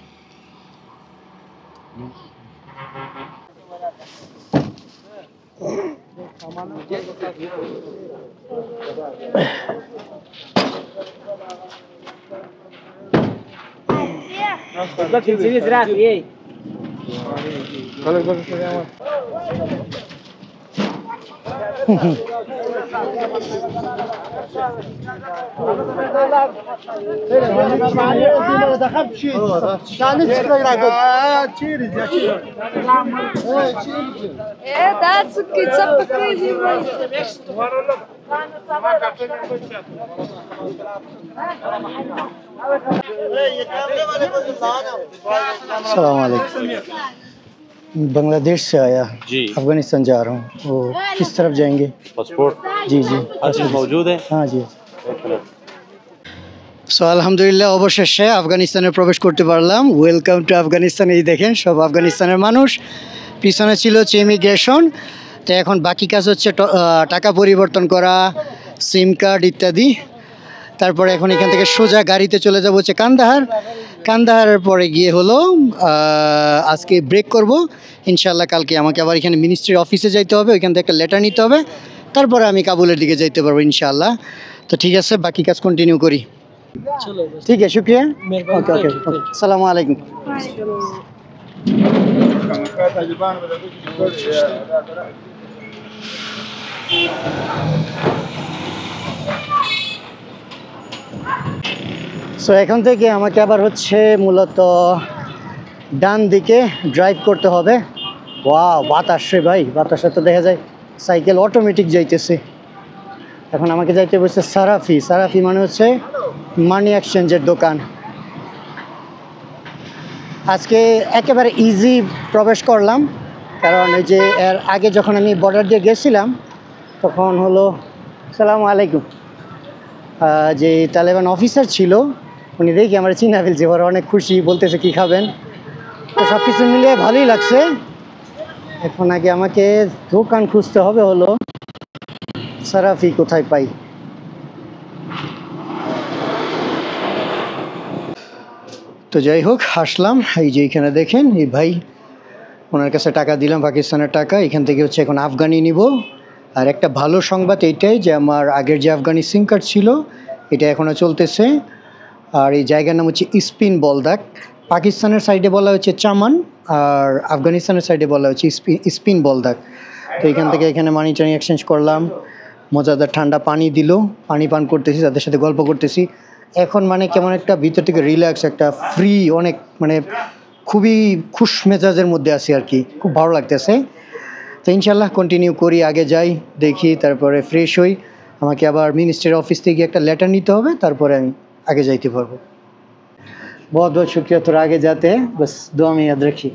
अस्सलाम वालेकुम। बांग्लादेश से आया जी। अफगानिस्तान जा रहा हूँ। वो किस तरफ जाएंगे? पासपोर्ट जी जी, अच्छा मौजूद है। हाँ जी। সো আলহামদুলিল্লাহ অবশেষে আফগানিস্তানে প্রবেশ করতে পারলাম। Welcome to Afghanistan. এই দেখেন সব আফগানিস্তানের মানুষ, পিছনে ছিল হচ্ছে ইমিগ্রেশন। তো এখন বাকি কাজ হচ্ছে টাকা পরিবর্তন করা, সিম কার্ড ইত্যাদি। তারপরে এখন এখান থেকে সোজা গাড়িতে চলে যাব হচ্ছে কান্দাহার। কান্দাহারের পরে গিয়ে হলো আজকে ব্রেক করব ইনশাল্লাহ। কালকে আমাকে আবার এখানে মিনিস্ট্রি অফিসে যাইতে হবে, ওইখান থেকে একটা লেটার নিতে হবে, তারপরে আমি কাবুলের দিকে যাইতে পারবো ইনশাল্লাহ। তো ঠিক আছে, বাকি কাজ কন্টিনিউ করি। ঠিক আছে, শুক্রিয়া। ওকে ওকে, আসসালামু আলাইকুম। সো এখন থেকে আমাকে আবার হচ্ছে মূলত ডান দিকে ড্রাইভ করতে হবে। ওয়াও, বাতাস রে ভাই, বাতাসে তো দেখা যায় সাইকেল অটোমেটিক যাইতেছে। এখন আমাকে যাইতে বলছে সারাফি। সারাফি মানে হচ্ছে মানি এক্সচেঞ্জের দোকান। আজকে একেবারে ইজি প্রবেশ করলাম, কারণ ওই যে এর আগে যখন আমি বর্ডার দিয়ে গেছিলাম তখন হলো, আসসালামু আলাইকুম, যে তালেবান অফিসার ছিল উনি দেখি আমার চিনা ফেলছে, ওরা অনেক খুশি, বলতেছে কি খাবেন। তো সব কিছু মিলিয়ে ভালোই লাগছে। এখন আগে আমাকে দোকান খুঁজতে হবে হলো সারাফি কোথায় পাই। তো যাই হোক, আসলাম। এই যে এখানে দেখেন এই ভাই, ওনার কাছে টাকা দিলাম, পাকিস্তানের টাকা। এখান থেকে হচ্ছে এখন আফগানি নিব। আর একটা ভালো সংবাদ এইটাই যে আমার আগের যে আফগানি সিম কার্ড ছিল এটা এখনও চলতেছে। আর এই জায়গার নাম হচ্ছে স্পিন বলদাক। পাকিস্তানের সাইডে বলা হচ্ছে চামান, আর আফগানিস্তানের সাইডে বলা হচ্ছে স্পিন বলদাক। তো এখান থেকে এখানে মানি টানি এক্সচেঞ্জ করলাম। মজাদার ঠান্ডা পানি দিল, পানি পান করতেছি, তাদের সাথে গল্প করতেছি। এখন মানে কেমন একটা ভিতর থেকে রিল্যাক্স, একটা ফ্রি, অনেক মানে খুবই খুশ মেজাজের মধ্যে আছি আর কি, খুব ভালো লাগতেছে। তো ইনশাল্লাহ কন্টিনিউ করি, আগে যাই, দেখি, তারপরে ফ্রেশ হই। আমাকে আবার মিনিস্ট্রির অফিস থেকে একটা লেটার নিতে হবে, তারপরে আমি আগে যাইতে পারবো। बहुत बहुत शुक्रिया। थोड़ा आगे जाते हैं, बस दुआ में याद रखिए।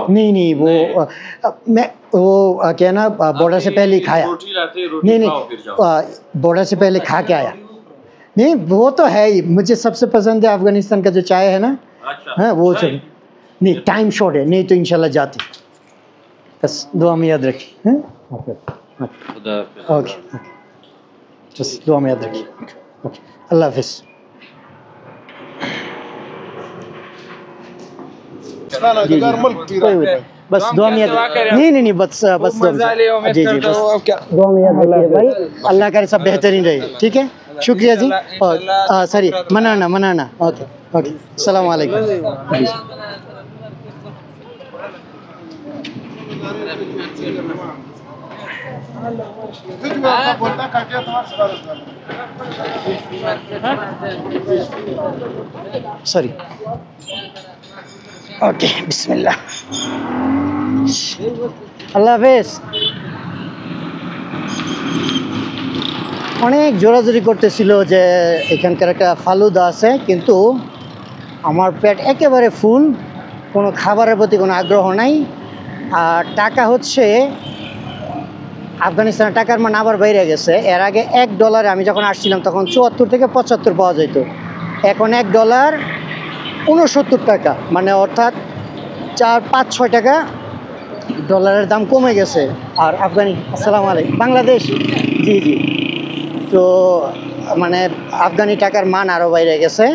नहीं वो मैं वो क्या ना बॉर्डर से पहले ही खाया। नहीं बॉर्डर से पहले खा के आया। नहीं वो तो है ही, मुझे सबसे पसंद है अफगानिस्तान का जो चाय है ना। हाँ वो सब नहीं, टाइम शॉर्ट है, नहीं तो इंशाल्लाह जाते। बस दुआ में याद रखिए। ओके ओके, बस दुआ में याद रखिए। ओके, अल्लाह हाफिज़। जी जी बस दुआ में याद, नहीं बस बस जी जी बस दुआ में याद रखिए भाई। अल्लाह करे सब बेहतरीन रहे, ठीक है, शुक्रिया जी। और सॉरी मनाना। ओके ओके, अस्सलाम वालेकुम। सॉरी, ओके बिस्मिल्लाह, আল্লাহ হাফেজ। অনেক জোরাজোরি করতেছিল যে এখানকার একটা ফালুদা আছে, কিন্তু আমার পেট একেবারে ফুল, কোনো খাবারের প্রতি কোনো আগ্রহ নাই। আর টাকা হচ্ছে আফগানিস্তানের টাকার মান আবার বাইরে গেছে। এর আগে $1 আমি যখন আসছিলাম তখন 74 থেকে 75 পাওয়া যেত, এখন $1 69 টাকা, মানে অর্থাৎ 4-5-6 টাকা ডলারের দাম কমে গেছে। আর আসসালামু আলাইকুম, বাংলাদেশ। জি জি, তো মানে আফগানি টাকার মান আরও বাইরে গেছে,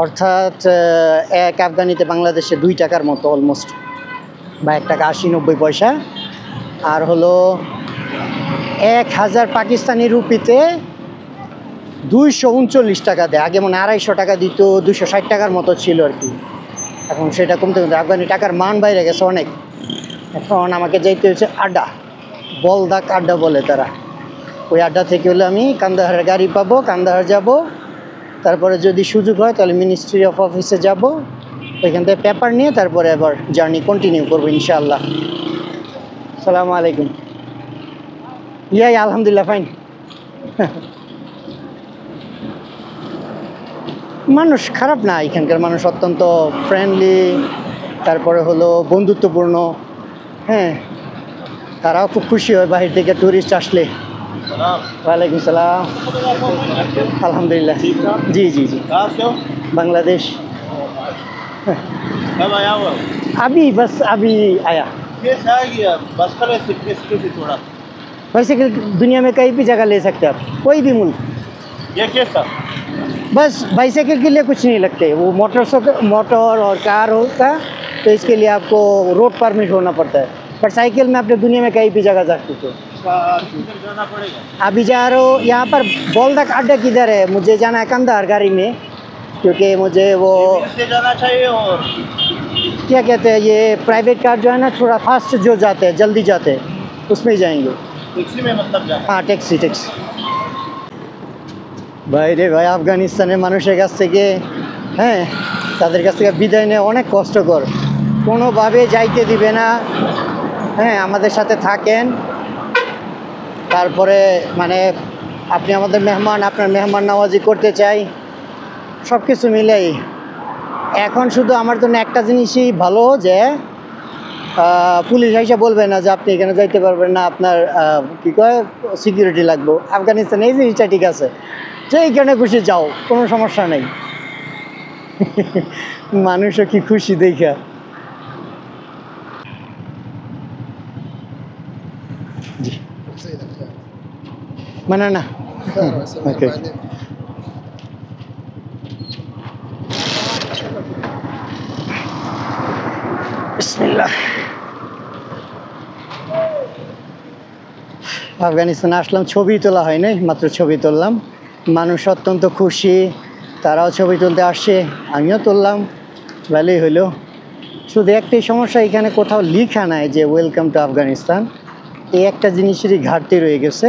অর্থাৎ এক আফগানিতে বাংলাদেশে 2 টাকার মতো অলমোস্ট, বা 1 টাকা 80-90 পয়সা। আর হলো 1000 পাকিস্তানি রুপিতে 239 টাকা দেয়। আগে মনে 250 টাকা দিত, 260 টাকার মতো ছিল আর কি, এখন সেটা কমতে কমতে আফগানি টাকার মান বাইরে গেছে অনেক। এখন আমাকে যাইতে হচ্ছে আড্ডা, বলদাক আড্ডা বলে তারা, ওই আড্ডা থেকে হলে আমি কান্দাহারের গাড়ি পাবো, কান্দাহার যাব, তারপরে যদি সুযোগ হয় তাহলে মিনিস্ট্রি অফ অফিসে যাব, ওইখান থেকে পেপার নিয়ে তারপরে আবার জার্নি কন্টিনিউ করবো ইনশাআল্লাহ। আসসালামু আলাইকুম। আলহামদুলিল্লাহ ফাইন। মানুষ খারাপ না, এখানকার মানুষ অত্যন্ত ফ্রেন্ডলি, তারপরে হলো বন্ধুত্বপূর্ণ। হ্যাঁ, তারাও খুব খুশি হয় বাহির থেকে ট্যুরিস্ট আসলে। ওয়ালাইকুম সালাম, আলহামদুলিল্লাহ। জি জি জি, बांग्लादेश। कब आया हुआ? बस अभी आया। कैसे आ गया? बस करे से थोड़ा। बाइसाइकिल दुनिया में कहीं भी जगह ले सकते हैं आप, कोई भी मुल्क। ये कैसा? बस बाइसाइकिल के लिए कुछ नहीं लगते, वो मोटर और कार होता, तो इसके लिए आपको रोड परमिट होना पड़ता है। पर साइकिल में अपने दुनिया में कहीं भी जगह जा सकते हो। जाना पड़ेगा। अभी जा रहे हो यहाँ पर, बोलदाक अड्डा किधर है? मुझे जाना है कंधार गाड़ी में, क्योंकि मुझे वो से जाना चाहिए। और क्या कहते हैं, ये प्राइवेट कार जो है ना, थोड़ा फास्ट जो जाते हैं, जल्दी जाते हैं, उसमें ही जाएंगे। टैक्सी में मतलब जाना? हाँ टैक्सी। ভাই রে ভাই, আফগানিস্তানের মানুষের কাছ থেকে, হ্যাঁ, তাদের কাছ থেকে বিদায় নেওয়া অনেক কষ্টকর, কোনোভাবে যাইতে দিবে না। হ্যাঁ, আমাদের সাথে থাকেন, তারপরে মানে আপনি আমাদের মেহমান, আপনার মেহমান নওয়াজি করতে চাই, সব কিছু মিলেই। এখন শুধু আমার জন্য একটা জিনিসই ভালো, যে পুলিশ এসে বলবে না যে আপনি এখানে যাইতে পারবেন না, আপনার কী কয় সিকিউরিটি লাগবে। আফগানিস্তানে এই জিনিসটা ঠিক আছে, যে এইখানে খুশি যাও, কোনো সমস্যা নেই। মানুষও কি খুশি দেখা। জি মানে না, ওকে। বিসমিল্লাহ। আফগানিস্তানে আসলাম, ছবি তোলা হয় নাই, মাত্র ছবি তুললাম। মানুষ অত্যন্ত খুশি, তারাও ছবি তুলতে আসে, আমিও তুললাম, ভালোই হলো। শুধু একটাই সমস্যা, এখানে কোথাও লেখা নাই যে ওয়েলকাম টু আফগানিস্তান, এই একটা জিনিসেরই ঘাটতি রয়ে গেছে।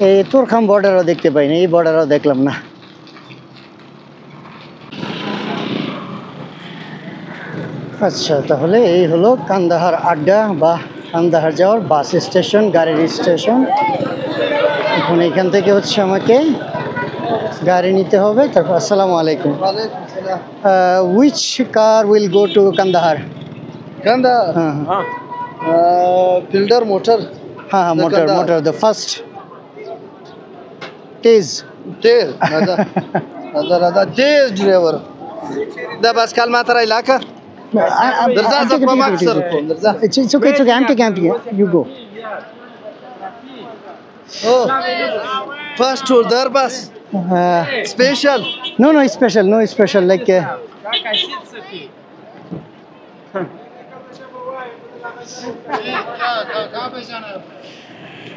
এই তোরখাম বর্ডারও দেখতে পাইনি, এই বর্ডারও দেখলাম না। আচ্ছা, তাহলে এই হলো কান্দাহার আড্ডা বা কান্দাহার যাওয়ার বাস স্টেশন, গাড়ির স্টেশন। এখন এখান থেকে হচ্ছে আমাকে গাড়ি নিতে হবে তারপর আসসালামু আলাইকুম which car will go to Kandahar হ্যাঁ হ্যাঁ फिल्डर मोटर হ্যাঁ হ্যাঁ motor motor the first Tej Tej Raja Tej driver दा बस काल मात्र राहिला का It's okay, I'm taking. You go. Oh, first tour there bus special. No, special. Like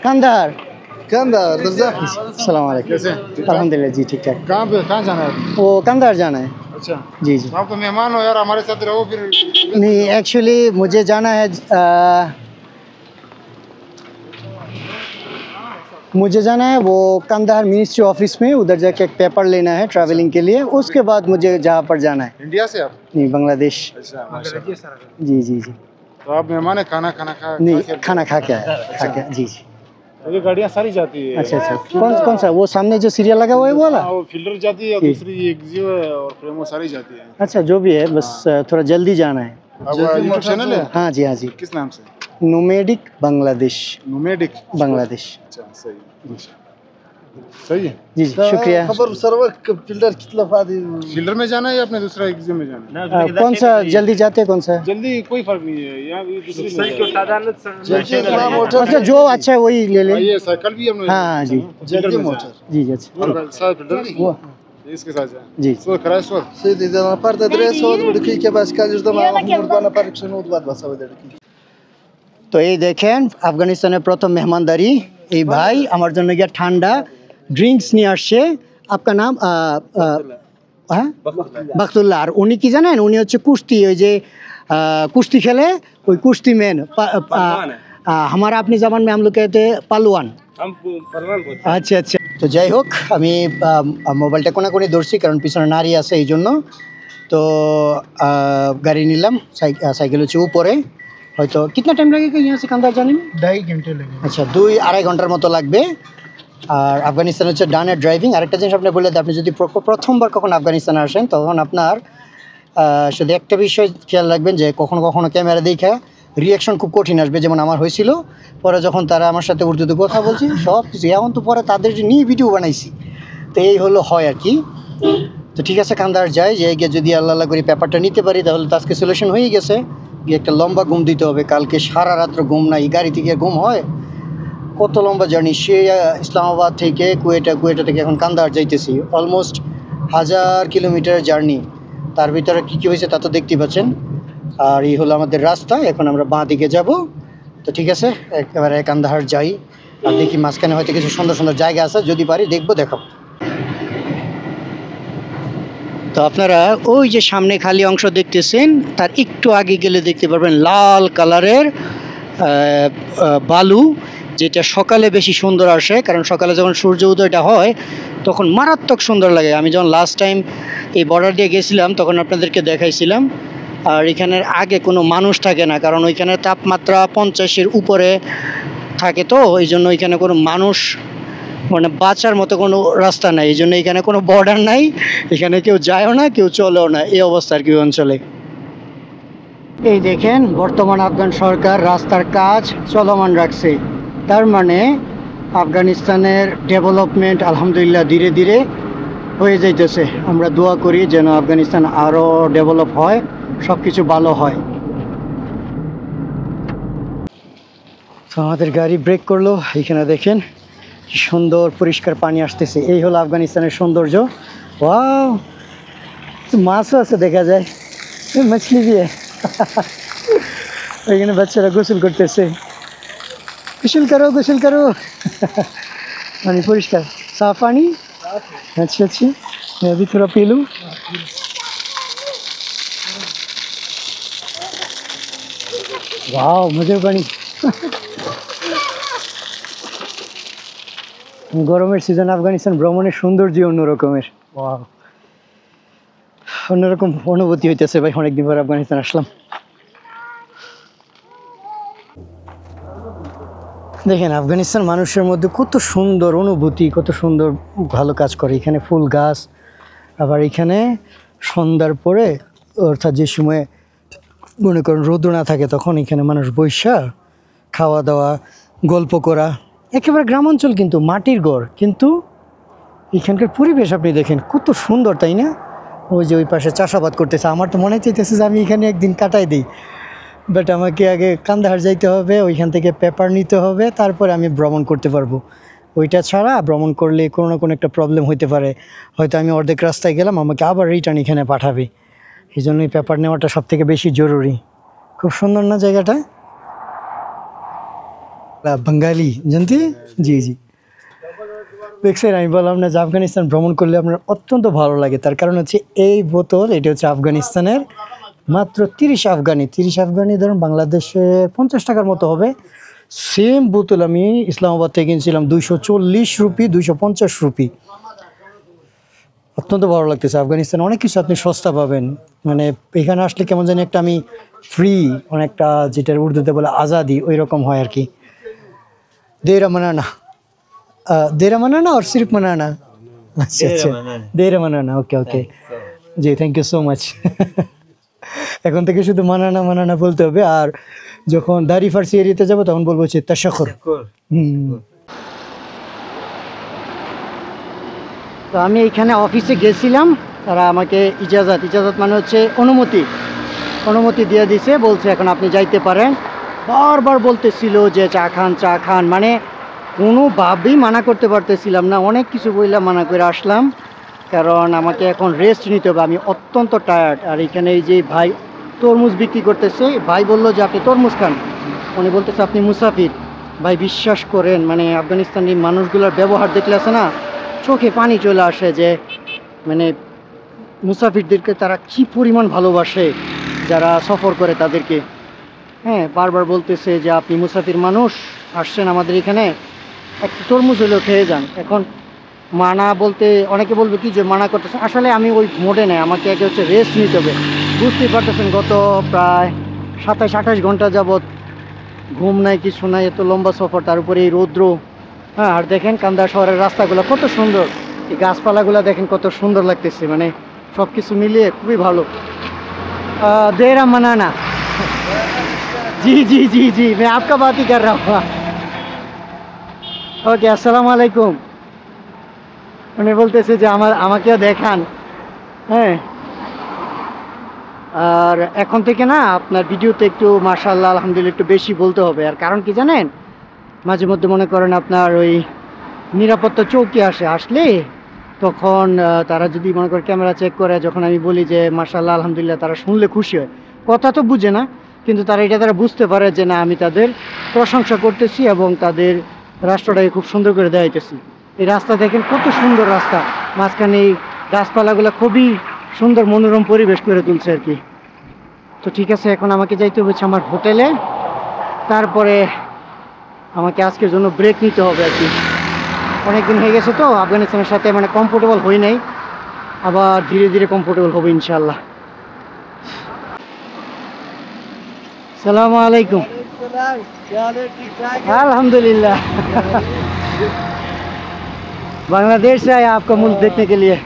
Kandahar. रजा अस्सलाम वालेकुम। अल्हम्दुलिल्लाह जी ठीक ठाक। कहाँ जाना है वो कंधार जाना है। अच्छा जी जी। आप तो मेहमान हो यार, हमारे साथ रहो फिर। नहीं एक्चुअली मुझे जाना है वो कंधार मिनिस्ट्री ऑफिस में, उधर जाके एक पेपर लेना है ट्रैवलिंग के लिए, उसके बाद मुझे जहाँ पर जाना है। इंडिया से आप? नहीं बांग्लादेश। अच्छा माशाल्लाह। जी जी जी। तो आप मेहमान है, खाना खा नहीं खाना खा के जी जी। ये गाड़ियाँ सारी जाती है। अच्छा कौन सा वो सामने जो सीरियल लगा हुआ है वो वाला? वो फिल्टर जाती है और दूसरी एक्सियो है और प्रेमो सारी जाती है। अच्छा जो भी है बस थोड़ा जल्दी जाना है। आपका यूट्यूब चैनल है? हाँ जी किस नाम से? नोमेडिक बांग्लादेश। नोमेडिक बांग्लादेश। अच्छा सही सही है जी जी शुक्रिया। खबर सर्वर फिल्डर कितना फादी फिल्टर में जाना है या अपने दूसरा एक्सियो में जाना है? कौन सा जल्दी जाते हैं कौन सा? जल्दी कोई फर्क नहीं है, यहाँ भी दूसरी में जल्दी मोटर अच्छा जो अच्छा है वही ले ले। ये साइकिल भी हमने हाँ जी जल्दी मोटर जी जी अच्छा और साथ फिल्टर नहीं वो इसके साथ जाए जी सो कराए सो سيدي إذا أنا فرد أدريس هو بدك كي بس كان يجد معه أنا فرق شنو دوات بس هو بدك তো এই দেখেন আফগানিস্তানের প্রথম মেহমানদারি, এই ভাই আমার জন্য গিয়ে ঠান্ডা ড্রিঙ্কস নিয়ে আসছে। আপনার নাম হ্যাঁ বাখতুল্লাহ। আর উনি কি জানেন, উনি হচ্ছে কুস্তি, ওই যে কুস্তি খেলে, ওই কুস্তি মেন हमारा अपनी जबान में हम लोग कहते हैं পালোয়ান। আচ্ছা আচ্ছা। তো যাই হোক আমি মোবাইলটা কোনাকুনি ধরছি কারণ পিছনে নারী আছে এই জন্য। তো গাড়ি নিলাম, সাইকেল হচ্ছে উপরে। হয়তো কিতনা টাইম লাগেगा यहाँ से कंधार जाने में? 2.5 घंटे लगे আচ্ছা 2-2.5 ঘন্টার মতো লাগবে। আর আফগানিস্তান হচ্ছে ডানের ড্রাইভিং। আরেকটা জিনিস আপনি বললেন, আপনি যদি প্রথমবার কখন আফগানিস্তানে আসেন তখন আপনার শুধু একটা বিষয় খেয়াল রাখবেন যে কখনো কখনো ক্যামেরা দেখে রিয়াকশন খুব কঠিন আসবে, যেমন আমার হয়েছিল। পরে যখন তারা আমার সাথে উর্দুতে কথা বলছি সব কিছু, এখন তো পরে তাদের নিয়ে ভিডিও বানাইছি। তো এই হলো হয় আর কি। তো ঠিক আছে কান্দার যাই, যে গিয়ে যদি আল্লাহ করে পেপারটা নিতে পারি তাহলে তো আজকে সলিউশন হয়ে গেছে। গিয়ে একটা লম্বা ঘুম দিতে হবে, কালকে সারা রাত্র ঘুম নাই, গাড়ি থেকে ঘুম হয়। কত লম্বা জার্নি, সে ইসলামাবাদ থেকে কুয়েটা থেকে এখন কান্দার যাইতেছি, অলমোস্ট 1000 কিলোমিটার জার্নি। তার ভিতরে কী কী হয়েছে তা তো দেখতেই পাচ্ছেন। আর এই হলো আমাদের রাস্তা, এখন আমরা বাঁ দিকে যাব। তো ঠিক আছে একেবারে কান্দাহার যাই, আর দেখি মাঝখানে হয়তো কিছু সুন্দর সুন্দর জায়গা আছে, যদি পারি দেখবো দেখাবো। তো আপনারা ওই যে সামনে খালি অংশ দেখতেছেন, তার একটু আগে গেলে দেখতে পারবেন লাল কালারের বালু, যেটা সকালে বেশি সুন্দর আসে, কারণ সকালে যখন সূর্য উদয়টা হয় তখন মারাত্মক সুন্দর লাগে। আমি যখন লাস্ট টাইম এই বর্ডার দিয়ে গেছিলাম তখন আপনাদেরকে দেখাইছিলাম। আর এখানের আগে কোনো মানুষ থাকে না, কারণ ওইখানে তাপমাত্রা 50-এর উপরে থাকে, তো এই জন্য ওইখানে কোনো মানুষ মানে বাঁচার মতো কোনো রাস্তা নাই, এই জন্য এখানে কোনো বর্ডার নাই, এখানে কেউ যায়ও না কেউ চলেও না, এই অবস্থা আর কি অঞ্চলে। এই দেখেন বর্তমান আফগান সরকার রাস্তার কাজ চলমান রাখছে, তার মানে আফগানিস্তানের ডেভেলপমেন্ট আলহামদুলিল্লাহ ধীরে ধীরে হয়ে যাইতেছে। আমরা দোয়া করি যেন আফগানিস্তান আরও ডেভেলপ হয়, সব কিছু ভালো হয়। তো আমাদের গাড়ি ব্রেক করলো, এখানে দেখেন কি সুন্দর পরিষ্কার পানি আসতেছে, এই হলো আফগানিস্তানের সৌন্দর্য। ওয়াও মাছও আছে দেখা যায়, মাছলি দিয়ে এখানে বাচ্চারা গোসল করতেছে, গোসল করো পানি পরিষ্কার সাফ পানি। আচ্ছা আচ্ছা मैं भी थोड़ा पी लूं। वाओ मजेর পানি। গরমের সিজন আফগানিস্তান ভ্রমণের সৌন্দর্য অন্যরকমের, ওয়াও অন্যরকম অনুভূতি হইতেছে ভাই, অনেকদিন পর আফগানিস্তান আসলাম। দেখেন আফগানিস্তান মানুষের মধ্যে কত সুন্দর অনুভূতি, কত সুন্দর ভালো কাজ করে। এখানে ফুল গাছ, আবার এখানে সন্ধ্যার পরে অর্থাৎ যে সময় মনে করেন রোদ না থাকে তখন এখানে মানুষ বৈশা খাওয়া দাওয়া গল্প করা। একেবারে গ্রামাঞ্চল কিন্তু মাটির ঘর, কিন্তু এখানকার পরিবেশ আপনি দেখেন কত সুন্দর, তাই না? ওই যে ওই পাশে চাষাবাদ করতেছে। আমার তো মনে চাইতেছে যে আমি এখানে একদিন কাটাই দিই, বাট আমাকে আগে কান্দাহার যাইতে হবে, ওইখান থেকে পেপার নিতে হবে, তারপরে আমি ভ্রমণ করতে পারবো। ওইটা ছাড়া ভ্রমণ করলে কোনো না কোনো একটা প্রবলেম হইতে পারে, হয়তো আমি অর্ধেক রাস্তায় গেলাম, আমাকে আবার রিটার্ন এখানে পাঠাবে। এই জন্যই পেপার নেওয়াটা সব থেকে বেশি জরুরি। খুব সুন্দর না জায়গাটা? বাঙালি জানতে, জি জি দেখছেন, আমি বললাম না যে আফগানিস্তান ভ্রমণ করলে আপনার অত্যন্ত ভালো লাগে। তার কারণ হচ্ছে এই বোতল, এটা হচ্ছে আফগানিস্তানের, মাত্র 30 আফগানি ধরুন বাংলাদেশে 50 টাকার মতো হবে। সেম বোতল আমি ইসলামাবাদ থেকে কিনছিলাম 240 রুপি, 250 রুপি। অত্যন্ত ভালো লাগতেছে। আফগানিস্তানে অনেক কিছু আপনি সস্তা পাবেন, মানে এখানে আসলে কেমন জানি একটা আমি ফ্রি, অনেকটা যেটার উর্দুতে বলে আজাদি, ওই রকম হয় আর কি। দেরা মানানা আর সির্ফ মানানা? আচ্ছা আচ্ছা, দেরা মানানা, ওকে ওকে জি, থ্যাংক ইউ সো মাচ। এখন থেকে শুধু মানানা বলতে হবে, আর যখন দাড়ি ফার্সি এরিয়াতে যাবো তখন বলবো হচ্ছে তাশাকুর। তো আমি এইখানে অফিসে গেছিলাম, তারা আমাকে ইজাজত মানে হচ্ছে অনুমতি দিয়ে দিছে, বলছে এখন আপনি যাইতে পারেন। বারবার বলতেছিল যে চা খান, মানে কোনোভাবেই মানা করতে পারতেছিলাম না। অনেক কিছু বললাম, মানা করে আসলাম, কারণ আমাকে এখন রেস্ট নিতে হবে, আমি অত্যন্ত টায়ার্ড। আর এখানে এই যে ভাই তরমুজ বিক্রি করতেছে, ভাই বললো যে আপনি তরমুজ খান, উনি বলতেছে আপনি মুসাফির। ভাই বিশ্বাস করেন, মানে আফগানিস্তানি মানুষগুলোর ব্যবহার দেখলে আছে না, চোখে পানি চলে আসে, যে মানে মুসাফিরদেরকে তারা কি পরিমাণ ভালোবাসে, যারা সফর করে তাদেরকে। হ্যাঁ, বারবার বলতেছে যে আপনি মুসাফির মানুষ আসছেন আমাদের এখানে, একটু তরমুজ হলেও খেয়ে যান। এখন মানা বলতে অনেকে বলবে কি যে মানা করতেছে, আসলে আমি ওই মোডে নেই, আমাকে আগে হচ্ছে রেস্ট নিতে হবে। বুঝতেই পারতেছেন গত প্রায় 27-28 ঘন্টা যাবৎ ঘুম নাই, কিছু নাই, এত লম্বা সফর, তার উপরে এই রৌদ্র। হ্যাঁ, আর দেখেন কান্দাহার শহরের রাস্তাগুলো কত সুন্দর, এই গাছপালাগুলো দেখেন কত সুন্দর লাগতেছে, মানে সব কিছু মিলিয়ে খুবই ভালো। देरा मनाना, जी मैं आपका बात ही कर रहा हूँ। ওকে, আসসালামু আলাইকুম। উনি বলতেছে যে আমাকেও দেখান। হ্যাঁ, আর এখন থেকে না আপনার ভিডিওতে একটু মাশাআল্লাহ আলহামদুলিল্লাহ একটু বেশি বলতে হবে। আর কারণ কি জানেন, মাঝে মধ্যে মনে করেন আপনার ওই নিরাপত্তা চৌকি আসলে তখন তারা যদি মনে করে ক্যামেরা চেক করে, যখন আমি বলি যে মাশাআল্লাহ আলহামদুলিল্লাহ, তারা শুনলে খুশি হয়। কথা তো বুঝে না, কিন্তু তারা বুঝতে পারে যে না, আমি তাদের প্রশংসা করতেছি এবং তাদের রাস্তাটাকে খুব সুন্দর করে দেখাইতেছি। এই রাস্তা দেখেন কত সুন্দর রাস্তা, মাঝখানে এই গাছপালাগুলো খুবই সুন্দর মনোরম পরিবেশ করে তুলছে আর কি। তো ঠিক আছে, এখন আমাকে যাইতে হচ্ছে আমার হোটেলে, তারপরে আমাকে আজকের জন্য ব্রেক নিতে হবে আর কি। অনেকদিন হয়ে গেছে তো আফগানিস্তানের সাথে, মানে কমফোর্টেবল হই নাই, আবার ধীরে ধীরে কমফোর্টেবল হবে ইনশাল্লাহ। সালামু আলাইকুম। अल्हम्दुलिल्लाह। बांग्लादेश से आया आपका मुल्क देखने के लिए,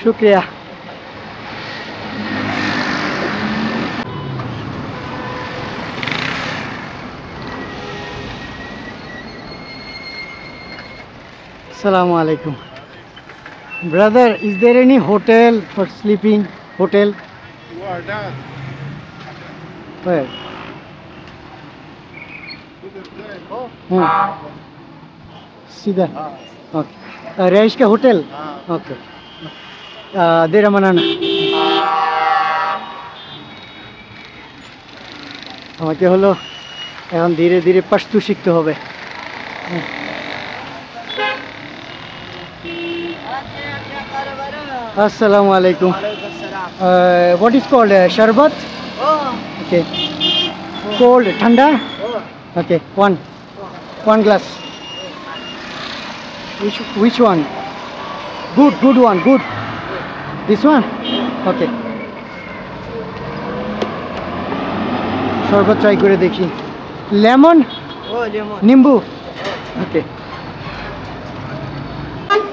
शुक्रिया। Assalamu alaikum. Brother, is there any hotel for sleeping? Hotel? Where? सीधा, ओके। रईस का होटल, ओके। देरा मनाना, আমাকে হলো এখন ধীরে ধীরে পাশতু শিখতে হবে। আসসালামু আলাইকুম। what is called শরবত? okay, cold, ঠান্ডা? okay, one glass. Which one? Good one, good. This one? Okay. শরবত ট্রাই করে দেখি। Lemon Nimbu. Okay.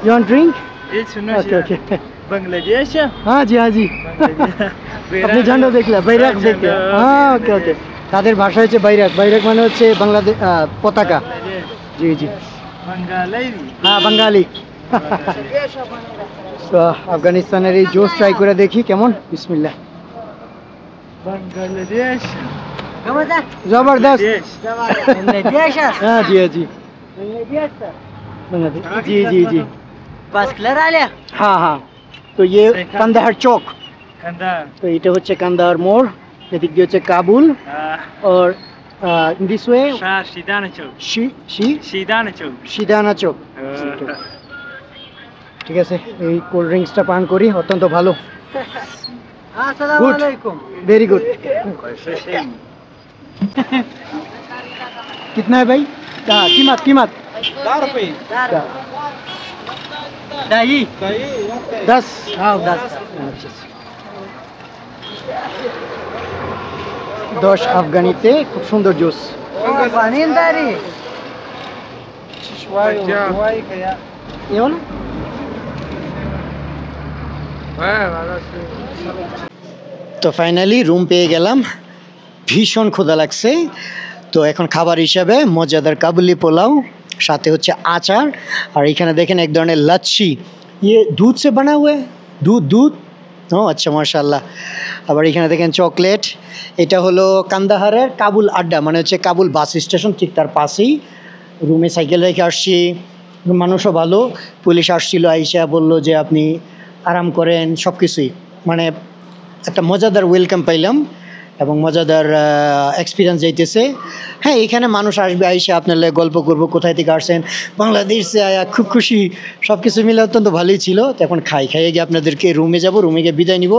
You want drink? Okay, okay. Bangladesh हाँ जी हाँ जी আপনি ঝান্ডা দেখলে বাইরাক দেখলে হ্যাঁ ওকে ওকে তাদের ভাষা হচ্ছে বাইরাক বাইরাক মানে হচ্ছে বাংলাদেশ পতাকা জি জি হ্যাঁ বাঙালি তো আফগানিস্তানের এই জোস ট্রাই করে দেখি কেমন বিসমিল্লাহ बांग्लादेश जबरदस्त हाँ जी हाँ जी बांग्लादेश जी जी जी बस क्लियर आ लिया हाँ हाँ तो ये कंदाहार चौक कंधार तो এটা হচ্ছে কান্দাহার মোড় এদিক দিয়ে হচ্ছে কাবুল और in this way Shidana Chowk শি शीदाना चौक সিদানা চৌক ঠিক আছে এই কোল্ড ড্রিঙ্কসটা পান করি অত্যন্ত ভালো अस्सलाम वालेकुम वेरी गुड कितना है भाई कीमत कीमत 10 दही 10 हाँ 10 10 আফগানিতে খুব সুন্দর জুস पानीदारी ये वाला তো ফাইনালি রুম পেয়ে গেলাম ভীষণ ক্ষুধা লাগছে তো এখন খাবার হিসাবে মজাদার কাবুলি পোলাও সাথে হচ্ছে আচার আর এখানে দেখেন এক ধরনের লাচ্ছি ये दूध से बना हुआ है दूध दूध ও আচ্ছা মাশাআল্লাহ আবার এখানে দেখেন চকলেট এটা হলো কান্দাহারের কাবুল আড্ডা মানে হচ্ছে কাবুল বাস স্টেশন ঠিক তার পাশেই রুমে সাইকেল রেখে আসছি মানুষও ভালো পুলিশ আসছিল আইসা বলল যে আপনি আরাম করেন সব কিছুই মানে একটা মজাদার ওয়েলকাম পাইলাম এবং মজাদার এক্সপিরিয়েন্স যাইতেছে হ্যাঁ এখানে মানুষ আসবে আইসা আপনার গল্প করবো কোথায় থেকে আসছেন বাংলাদেশে আয়া খুব খুশি সব কিছু মিলে অত্যন্ত ভালোই ছিল তো এখন খাইয়ে গিয়ে আপনাদেরকে রুমে যাব রুমে গিয়ে বিদায় নিব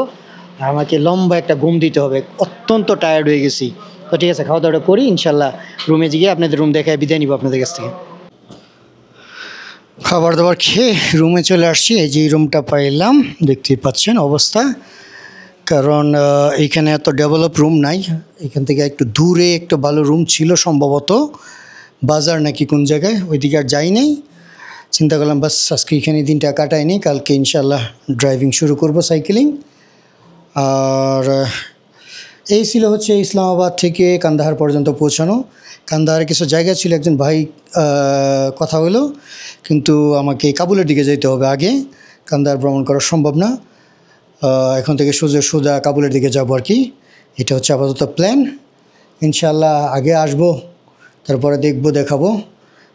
আর আমাকে লম্বা একটা ঘুম দিতে হবে অত্যন্ত টায়ার্ড হয়ে গেছি তো ঠিক আছে খাওয়া দাওয়া করি ইনশাল্লাহ রুমে গিয়ে আপনাদের রুম দেখায় বিদায় নিব আপনাদের কাছ থেকে খাবার দাবার খেয়ে রুমে চলে আসছি এই যে রুমটা পাইলাম দেখতেই পাচ্ছেন অবস্থা কারণ এইখানে এত ডেভেলপ রুম নাই এখান থেকে একটু দূরে একটু ভালো রুম ছিল সম্ভবত বাজার নাকি কোন জায়গায় ওইদিকে আর যাই নাই চিন্তা করলাম বাস আজকে এখানে দিনটা কাটাইনি কালকে ইনশাল্লাহ ড্রাইভিং শুরু করব সাইকেলিং আর এই ছিল হচ্ছে ইসলামাবাদ থেকে কান্দাহার পর্যন্ত পৌঁছানো কান্দাহারে কিছু জায়গা ছিল একজন ভাই কথা হলো কিন্তু আমাকে কাবুলের দিকে যেতে হবে আগে কান্দাহার ভ্রমণ করা সম্ভব না এখন থেকে সোজা কাবুলের দিকে যাবো আর কি এটা হচ্ছে আপাতত প্ল্যান ইনশাআল্লাহ আগে আসবো তারপরে দেখাবো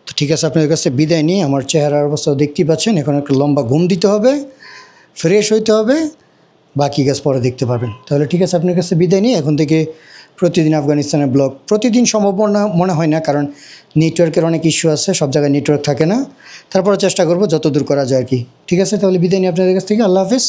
তো ঠিক আছে আপনাদের কাছে বিদায় নিই আমার চেহারার অবস্থা দেখতেই পাচ্ছেন এখন একটা লম্বা ঘুম দিতে হবে ফ্রেশ হইতে হবে বাকি কাজ পরে দেখতে পারবেন তাহলে ঠিক আছে আপনার কাছে বিদায় নিই এখন থেকে প্রতিদিন আফগানিস্তানের ব্লগ প্রতিদিন সম্ভব মনে হয় না কারণ নেটওয়ার্কের অনেক ইস্যু আছে সব জায়গায় নেটওয়ার্ক থাকে না তারপরে চেষ্টা করব যত দূর করা যায় আর কি ঠিক আছে তাহলে বিদায় নিই আপনাদের কাছ থেকে আল্লাহ হাফেজ